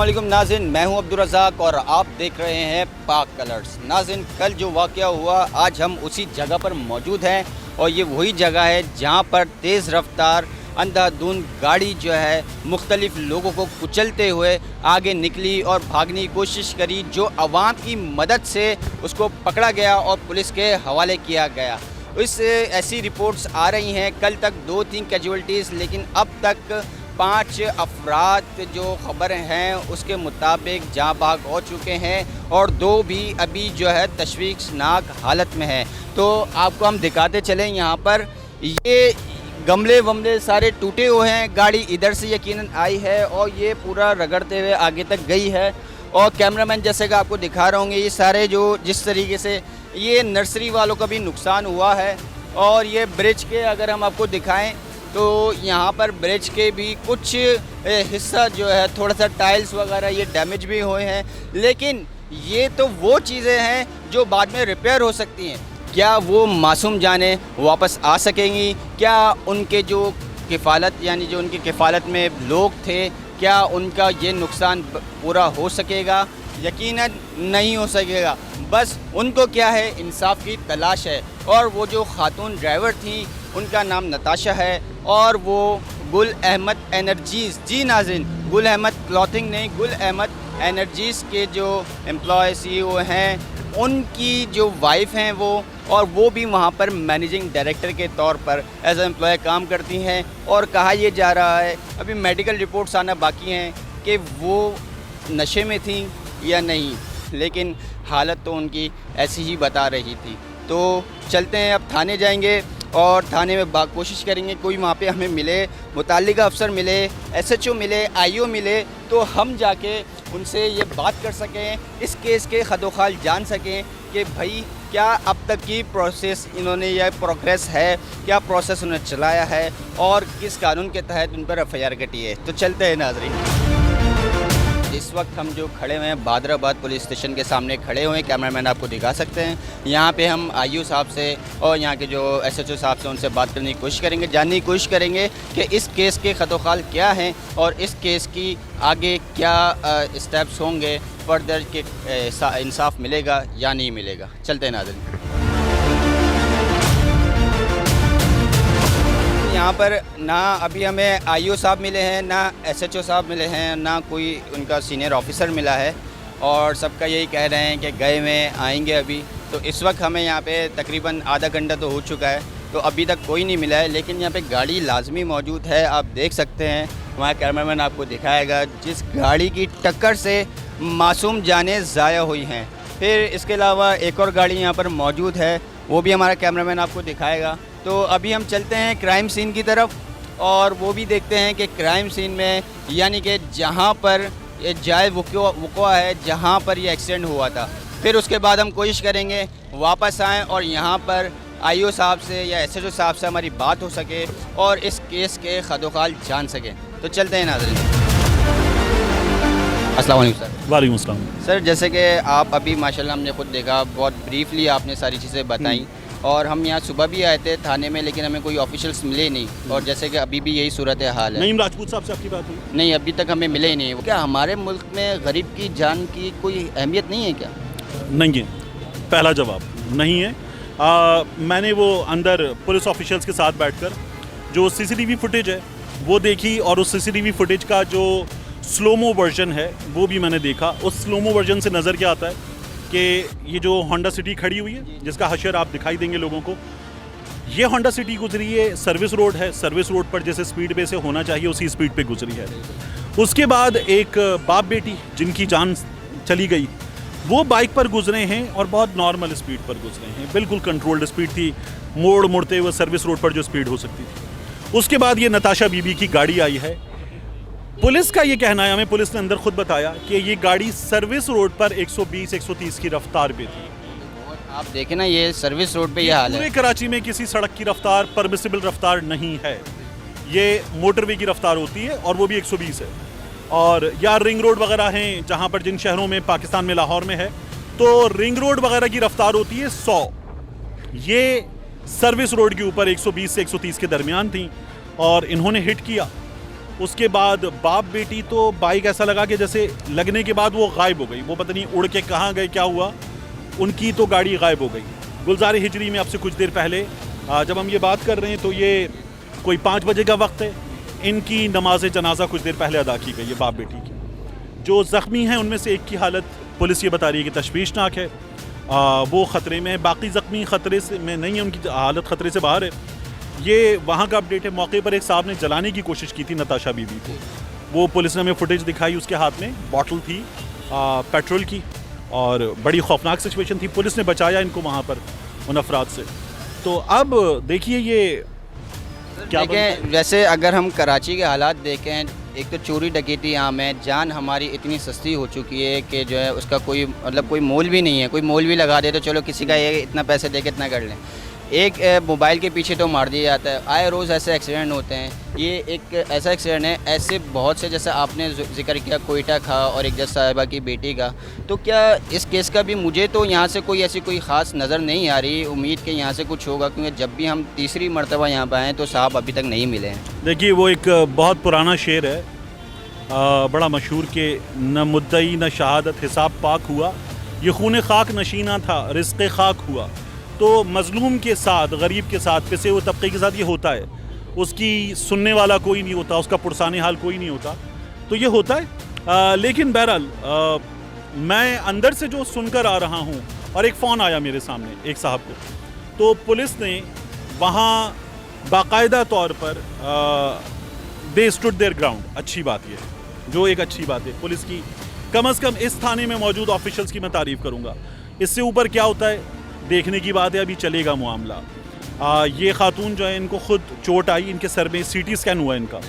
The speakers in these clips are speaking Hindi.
अस्सलामुअलैकुम नाज़रीन, मैं हूं अब्दुल रज़ाक और आप देख रहे हैं पाक कलर्स। नाज़रीन, कल जो वाक़या हुआ आज हम उसी जगह पर मौजूद हैं और ये वही जगह है जहां पर तेज़ रफ्तार अंधाधुंध गाड़ी जो है मुख्तलिफ़ लोगों को कुचलते हुए आगे निकली और भागने की कोशिश करी, जो अवाम की मदद से उसको पकड़ा गया और पुलिस के हवाले किया गया। इस ऐसी रिपोर्ट्स आ रही हैं, कल तक 2-3 कैजुअल्टीज़, लेकिन अब तक 5 अफराद जो ख़बर हैं उसके मुताबिक जाँ भाग हो चुके हैं और 2 भी अभी जो है तशवीशनाक हालत में हैं। तो आपको हम दिखाते चलें, यहाँ पर ये गमले वमले सारे टूटे हुए हैं, गाड़ी इधर से यकीनन आई है और ये पूरा रगड़ते हुए आगे तक गई है। और कैमरामैन जैसे कि आपको दिखा रहा हूँ, ये सारे जो जिस तरीके से ये नर्सरी वालों का भी नुकसान हुआ है। और ये ब्रिज के अगर हम आपको दिखाएं तो यहाँ पर ब्रिज के भी कुछ हिस्सा जो है थोड़ा सा टाइल्स वगैरह ये डैमेज भी हुए हैं, लेकिन ये तो वो चीज़ें हैं जो बाद में रिपेयर हो सकती हैं। क्या वो मासूम जानें वापस आ सकेंगी? क्या उनके जो किफ़ालत यानी जो उनकी किफ़ालत में लोग थे, क्या उनका ये नुकसान पूरा हो सकेगा? यकीनन नहीं हो सकेगा। बस उनको क्या है, इंसाफ की तलाश है। और वो जो खातून ड्राइवर थी उनका नाम नताशा है और वो गुल अहमद एनर्जीज़, जी नाज़रीन, गुल अहमद क्लॉथिंग नहीं, गुल अहमद एनर्जीज़ के जो एम्प्लॉय CEO हैं उनकी जो वाइफ हैं वो, और वो भी वहाँ पर मैनेजिंग डायरेक्टर के तौर पर एज एम्प्लॉय काम करती हैं। और कहा यह जा रहा है, अभी मेडिकल रिपोर्ट्स आना बाकी हैं कि वो नशे में थी या नहीं, लेकिन हालत तो उनकी ऐसी ही बता रही थी। तो चलते हैं, अब थाने जाएंगे और थाने में कोशिश करेंगे कोई वहाँ पे हमें मिले, मुताल्लिका अफसर मिले, SHO मिले, IO मिले, तो हम जाके उनसे ये बात कर सकें, इस केस के खदोखाल जान सकें कि भाई क्या अब तक की प्रोसेस इन्होंने या प्रोग्रेस है, क्या प्रोसेस उन्होंने चलाया है और किस कानून के तहत उन पर FIR कटी है। तो चलते हैं नाज़रीन। इस वक्त हम जो खड़े हुए हैं बादराबाद पुलिस स्टेशन के सामने खड़े हुए हैं, कैमरामैन आपको दिखा सकते हैं। यहाँ पे हम IO साहब से और यहाँ के जो SHO साहब से उनसे बात करने की कोशिश करेंगे, जानने की कोशिश करेंगे कि इस केस के खतोखाल क्या हैं और इस केस की आगे क्या स्टेप्स होंगे, फर्दर के इंसाफ मिलेगा या नहीं मिलेगा। चलते हैं नाज़रीन। यहाँ पर ना अभी हमें IO साहब मिले हैं, ना SHO साहब मिले हैं, ना कोई उनका सीनियर ऑफिसर मिला है और सबका यही कह रहे हैं कि गए में आएंगे अभी। तो इस वक्त हमें यहाँ पे तकरीबन आधा घंटा तो हो चुका है, तो अभी तक कोई नहीं मिला है, लेकिन यहाँ पे गाड़ी लाजमी मौजूद है। आप देख सकते हैं, वहाँ कैमरामैन आपको दिखाएगा जिस गाड़ी की टक्कर से मासूम जानें ज़ाया हुई हैं। फिर इसके अलावा एक और गाड़ी यहाँ पर मौजूद है, वो भी हमारा कैमरामैन आपको दिखाएगा। तो अभी हम चलते हैं क्राइम सीन की तरफ और वो भी देखते हैं कि क्राइम सीन में यानी कि जहाँ पर ये जाए वक़ुआ है, जहाँ पर ये एक्सीडेंट हुआ था, फिर उसके बाद हम कोशिश करेंगे वापस आएँ और यहाँ पर IO साहब से या SHO साहब से हमारी बात हो सके और इस केस के खदोखाल जान सकें। तो चलते हैं नाज़रीन। अस्सलाम वालेकुम सर। वालेकुम अस्सलाम। सर, जैसे कि आप अभी माशाल्लाह हमने खुद देखा, बहुत ब्रीफली आपने सारी चीज़ें बताई और हम यहाँ सुबह भी आए थे थाने में, लेकिन हमें कोई ऑफिशियल्स मिले नहीं और जैसे कि अभी भी यही सूरत हाल है। नईम राजपूत साहब से आपकी बात हुई? नहीं, अभी तक हमें मिले ही नहीं। क्या हमारे मुल्क में गरीब की जान की कोई अहमियत नहीं है क्या? नहीं है, पहला जवाब नहीं है। मैंने वो अंदर पुलिस ऑफिशियल्स के साथ बैठकर जो CCTV फुटेज है वो देखी और उस CCTV फुटेज का जो स्लोमो वर्जन है वो भी मैंने देखा। उस स्लोमो वर्जन से नज़र क्या आता है कि ये जो होंडा सिटी खड़ी हुई है, जिसका हशर आप दिखाई देंगे लोगों को, ये होंडा सिटी गुजरी है, सर्विस रोड है, सर्विस रोड पर जैसे स्पीड पे से होना चाहिए उसी स्पीड पे गुजरी है। उसके बाद एक बाप बेटी जिनकी जान चली गई, वो बाइक पर गुजरे हैं और बहुत नॉर्मल स्पीड पर गुजरे हैं, बिल्कुल कंट्रोल्ड स्पीड थी, मोड़ मुड़ते हुए सर्विस रोड पर जो स्पीड हो सकती थी। उसके बाद ये नताशा बीबी की गाड़ी आई है। पुलिस का ये कहना है, हमें पुलिस ने अंदर खुद बताया कि ये गाड़ी सर्विस रोड पर 120-130 की रफ्तार पे थी। आप देखें ना, ये सर्विस रोड पे ये हाल है। पूरे कराची में किसी सड़क की रफ्तार परमिसिबल रफ्तार नहीं है, ये मोटरवे की रफ्तार होती है और वो भी 120 है। और या रिंग रोड वगैरह हैं जहाँ पर, जिन शहरों में, पाकिस्तान में लाहौर में है, तो रिंग रोड वगैरह की रफ्तार होती है 100। ये सर्विस रोड के ऊपर 120 से 130 के दरमियान थी और इन्होंने हिट किया उसके बाद बाप बेटी, तो बाइक ऐसा लगा कि जैसे लगने के बाद वो गायब हो गई, वो पता नहीं उड़ के कहाँ गए, क्या हुआ, उनकी तो गाड़ी गायब हो गई। गुलजार हिजरी में आपसे कुछ देर पहले जब हम ये बात कर रहे हैं तो ये कोई 5 बजे का वक्त है, इनकी नमाज जनाजा कुछ देर पहले अदा की गई है बाप बेटी की। जो ज़ख्मी हैं उनमें से एक की हालत पुलिस ये बता रही है कि तशवीशनाक है, वो ख़तरे में है, बाकी ज़ख्मी ख़तरे से में नहीं है, उनकी हालत ख़तरे से बाहर है। ये वहाँ का अपडेट है। मौके पर एक साहब ने जलाने की कोशिश की थी नताशा बीबी को, वो पुलिस ने हमें फुटेज दिखाई, उसके हाथ में बॉटल थी पेट्रोल की, और बड़ी खौफनाक सिचुएशन थी। पुलिस ने बचाया इनको वहाँ पर उन अफराद से। तो अब देखिए ये क्या देखें, वैसे अगर हम कराची के हालात देखें, एक तो चोरी डकैती आम है, जान हमारी इतनी सस्ती हो चुकी है कि जो है उसका कोई मतलब कोई मोल भी नहीं है। कोई मोल भी लगा दे तो चलो किसी का ये इतना पैसे दे के इतना कर लें, एक मोबाइल के पीछे तो मार दिया जाता है। आए रोज़ ऐसे एक्सीडेंट होते हैं। ये एक ऐसा एक्सीडेंट है, ऐसे बहुत से, जैसे आपने जिक्र किया कोयटा का और एक जज साहिबा की बेटी का, तो क्या इस केस का भी मुझे तो यहाँ से कोई ऐसी कोई ख़ास नज़र नहीं आ रही। उम्मीद के यहाँ से कुछ होगा, क्योंकि जब भी हम तीसरी मरतबा यहाँ पर आए तो साहब अभी तक नहीं मिले हैं। देखिए वो एक बहुत पुराना शेर है, बड़ा मशहूर, के न मुद्दई न शहादत हिसाब पाक हुआ, ये खून खाक नशीना था रिज़्क़ खाक हुआ। तो मज़लूम के साथ, गरीब के साथ, पिसे हुए तबके के साथ ये होता है। उसकी सुनने वाला कोई नहीं होता, उसका पुरसाने हाल कोई नहीं होता, तो ये होता है। लेकिन बहरहाल मैं अंदर से जो सुनकर आ रहा हूँ, और एक फ़ोन आया मेरे सामने एक साहब को, तो पुलिस ने वहाँ बाकायदा तौर पर दे स्टूड देयर ग्राउंड। अच्छी बात ये है, जो एक अच्छी बात है पुलिस की, कम से कम इस थाने में मौजूद ऑफिशियल्स की मैं तारीफ़ करूँगा। इससे ऊपर क्या होता है देखने की बात है, अभी चलेगा मामला। ये खातून जो है, इनको खुद चोट आई, इनके सर में सीटी स्कैन हुआ इनका,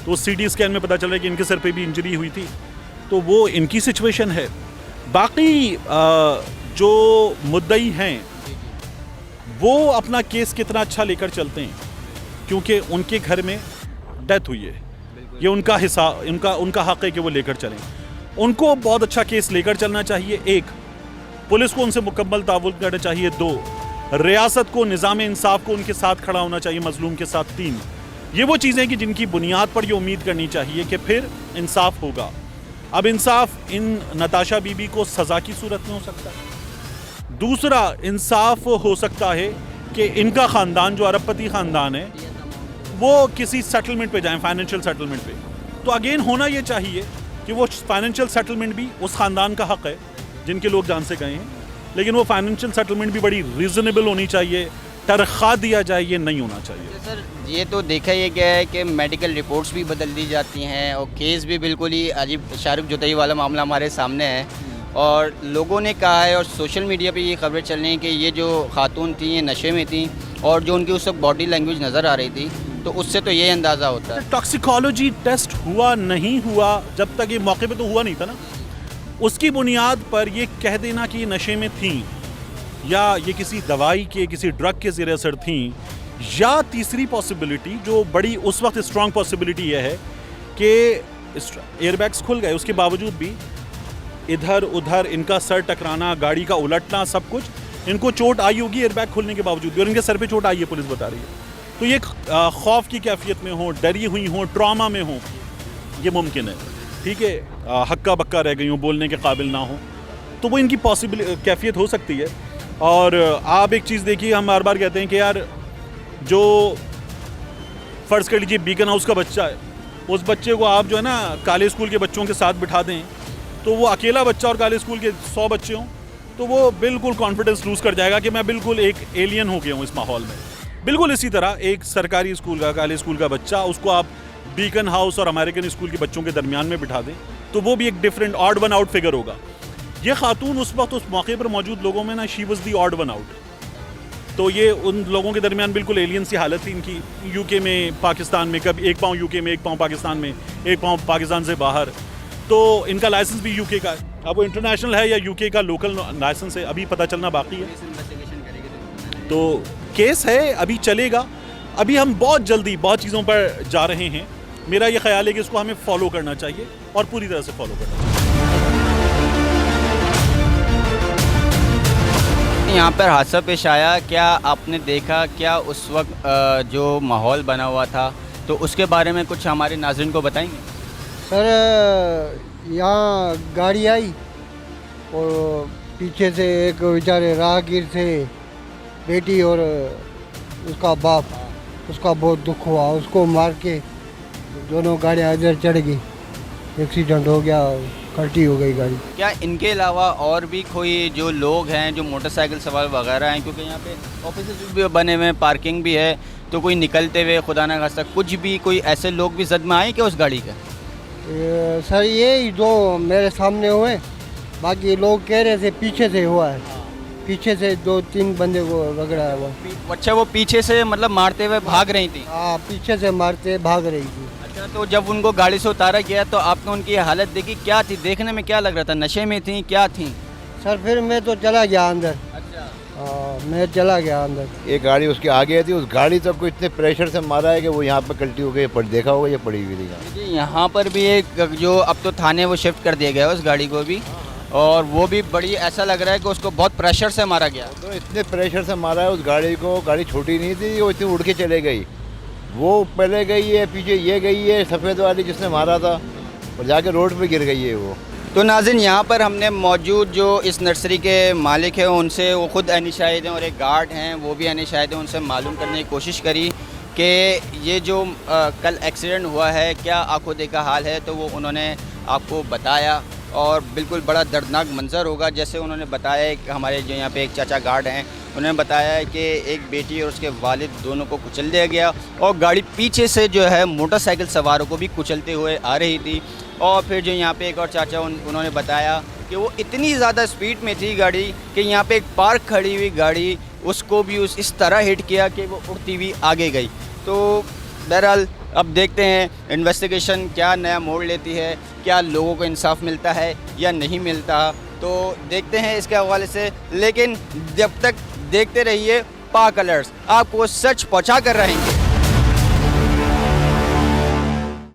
तो उस सीटी स्कैन में पता चल रहा है कि इनके सर पे भी इंजरी हुई थी, तो वो इनकी सिचुएशन है। बाकी जो मुद्दई हैं वो अपना केस कितना अच्छा लेकर चलते हैं, क्योंकि उनके घर में डेथ हुई है, ये उनका हिस्सा, उनका हक़ है कि वो लेकर चलें। उनको बहुत अच्छा केस लेकर चलना चाहिए। एक, पुलिस को उनसे मुकम्मल ताउन करना चाहिए। 2, रियासत को, निज़ाम इंसाफ को उनके साथ खड़ा होना चाहिए, मजलूम के साथ। 3, ये वो चीज़ें कि जिनकी बुनियाद पर ये उम्मीद करनी चाहिए कि फिर इंसाफ होगा। अब इंसाफ इन नताशा बीबी को सज़ा की सूरत में हो सकता है। दूसरा इंसाफ हो सकता है कि इनका ख़ानदान, जो अरबपति ख़ानदान है, वो किसी सेटलमेंट पे जाएं, फाइनेंशियल सेटलमेंट पे। तो अगेन होना ये चाहिए कि वो फाइनेंशियल सेटलमेंट भी उस ख़ानदान का हक़ है जिनके लोग जान से गए हैं, लेकिन वो फाइनेंशियल सेटलमेंट भी बड़ी रीज़नेबल होनी चाहिए, तनख्वाह दिया जाए, ये नहीं होना चाहिए। सर ये तो देखा ये गया है कि मेडिकल रिपोर्ट्स भी बदल दी जाती हैं, और केस भी बिल्कुल ही अजीब शाहरुख जुतई वाला मामला हमारे सामने है, और लोगों ने कहा है और सोशल मीडिया पे ये खबरें चल रही हैं कि ये जो खातून थी ये नशे में थी, और जो उनकी उस वक्त बॉडी लैंग्वेज नज़र आ रही थी, तो उससे तो ये अंदाज़ा होता है। टॉक्सिकोलॉजी टेस्ट हुआ नहीं हुआ, जब तक ये मौके पे तो हुआ नहीं था ना, उसकी बुनियाद पर ये कह देना कि ये नशे में थी, या ये किसी दवाई के, किसी ड्रग के ज़ेर असर थी, या तीसरी पॉसिबिलिटी जो बड़ी उस वक्त स्ट्रॉन्ग पॉसिबिलिटी यह है कि एयरबैग्स खुल गए, उसके बावजूद भी इधर उधर इनका सर टकराना, गाड़ी का उलटना, सब कुछ, इनको चोट आई होगी एयरबैग खुलने के बावजूद भी, और इनके सर पे चोट आई है, पुलिस बता रही है। तो ये खौफ की कैफियत में हो, डरी हुई हो, ट्रॉमा में हो, ये मुमकिन है। ठीक है, हक्का बक्का रह गई हो, बोलने के काबिल ना हो, तो वो इनकी पॉसिबल कैफियत हो सकती है। और आप एक चीज़ देखिए, हम बार बार कहते हैं कि यार जो फ़र्ज़ कर लीजिए बीकन हाउस का बच्चा है, उस बच्चे को आप जो है ना काले स्कूल के बच्चों के साथ बिठा दें, तो वो अकेला बच्चा और काले स्कूल के 100 बच्चे हों, तो वो बिल्कुल कॉन्फिडेंस लूज़ कर जाएगा कि मैं बिल्कुल एक एलियन हो गया हूँ इस माहौल में। बिल्कुल इसी तरह एक सरकारी स्कूल का, काले स्कूल का बच्चा, उसको आप बीकन हाउस और अमेरिकन स्कूल के बच्चों के दरमियान में बिठा दें, तो वो भी एक different odd one out figure होगा। ये खातून उस वक्त उस मौके पर मौजूद लोगों में ना, she was the odd one out, तो ये उन लोगों के दरमियान बिल्कुल एलियन सी हालत थी इनकी। यूके में, पाकिस्तान में, कभी एक पाँव यूके में, एक पाँव पाकिस्तान में, एक पाँव पाकिस्तान से बाहर, तो इनका लाइसेंस भी यूके का है। अब वो इंटरनेशनल है या यूके का लोकल लाइसेंस है, अभी पता चलना बाकी है। तो केस है, अभी चलेगा। अभी हम बहुत जल्दी बहुत चीज़ों पर जा रहे हैं। मेरा ये ख्याल है कि इसको हमें फॉलो करना चाहिए, और पूरी तरह से फॉलो करना चाहिए। यहाँ पर हादसा पेश आया, क्या आपने देखा, क्या उस वक्त जो माहौल बना हुआ था, तो उसके बारे में कुछ हमारे नाज़रीन को बताएंगे? सर यहाँ गाड़ी आई और पीछे से एक बेचारे राहगीर थे, बेटी और उसका बाप, उसका बहुत दुख हुआ, उसको मार के दोनों गाड़ियाँ इधर चढ़ गई, एक्सीडेंट हो गया, कल्टी हो गई गाड़ी। क्या इनके अलावा और भी कोई जो लोग हैं जो मोटरसाइकिल सवार वगैरह हैं, क्योंकि यहाँ पे ऑफिस भी बने हुए हैं, पार्किंग भी है, तो कोई निकलते हुए खुदा ना खास्ता कुछ भी कोई ऐसे लोग भी जद में आए क्या उस गाड़ी का? सर ये जो मेरे सामने हुए, बाकी लोग कह रहे थे पीछे से हुआ है, पीछे से 2-3 बंदे को रगड़ा है वो। अच्छा, वो पीछे से मतलब मारते हुए भाग रही थी? हाँ, पीछे से मारते भाग रही थी। अच्छा, तो जब उनको गाड़ी से उतारा गया तो आपने उनकी हालत देखी, क्या थी? देखने में क्या लग रहा था? नशे में थी, क्या थी? सर फिर मैं तो चला गया अंदर। अच्छा, मैं चला गया अंदर। एक गाड़ी उसके आगे थी, उस गाड़ी तक को इतने प्रेशर से मारा है कि वो यहाँ पर कल्टी हो गई, देखा होगा ये पड़ी हुई थी। यहाँ पर भी एक जो अब तो थाने वो शिफ्ट कर दिया गया है उस गाड़ी को भी, और वो भी बड़ी ऐसा लग रहा है कि उसको बहुत प्रेशर से मारा गया। तो इतने प्रेशर से मारा है उस गाड़ी को, गाड़ी छोटी नहीं थी, वो इतनी उड़ के चले गई, वो पहले गई है, पीछे ये गई है, सफ़ेद वाली जिसने मारा था, और जाके रोड पे गिर गई है वो। तो नाज़रीन, यहाँ पर हमने मौजूद जो इस नर्सरी के मालिक हैं उनसे, वो खुद अनी शाहिद हैं और एक गार्ड हैं वो भी अनी शाहिद हैं, उनसे मालूम करने की कोशिश करी कि ये जो कल एक्सीडेंट हुआ है क्या आंखों देखा हाल है, तो वो उन्होंने आपको बताया और बिल्कुल बड़ा दर्दनाक मंज़र होगा। जैसे उन्होंने बताया कि हमारे जो यहाँ पे एक चाचा गार्ड हैं, उन्होंने बताया कि एक बेटी और उसके वालिद दोनों को कुचल दिया गया और गाड़ी पीछे से जो है मोटरसाइकिल सवारों को भी कुचलते हुए आ रही थी। और फिर जो यहाँ पे एक और चाचा उन्होंने बताया कि वो इतनी ज़्यादा स्पीड में थी गाड़ी कि यहाँ पे एक पार्क खड़ी हुई गाड़ी उसको भी इस तरह हिट किया कि वो उड़ती हुई आगे गई। तो बहरहाल अब देखते हैं इन्वेस्टिगेशन क्या नया मोड़ लेती है, क्या लोगों को इंसाफ मिलता है या नहीं मिलता, तो देखते हैं इसके हवाले से। लेकिन जब तक देखते रहिए पाक अलर्ट्स, आपको सच पहुँचा कर रहेंगे।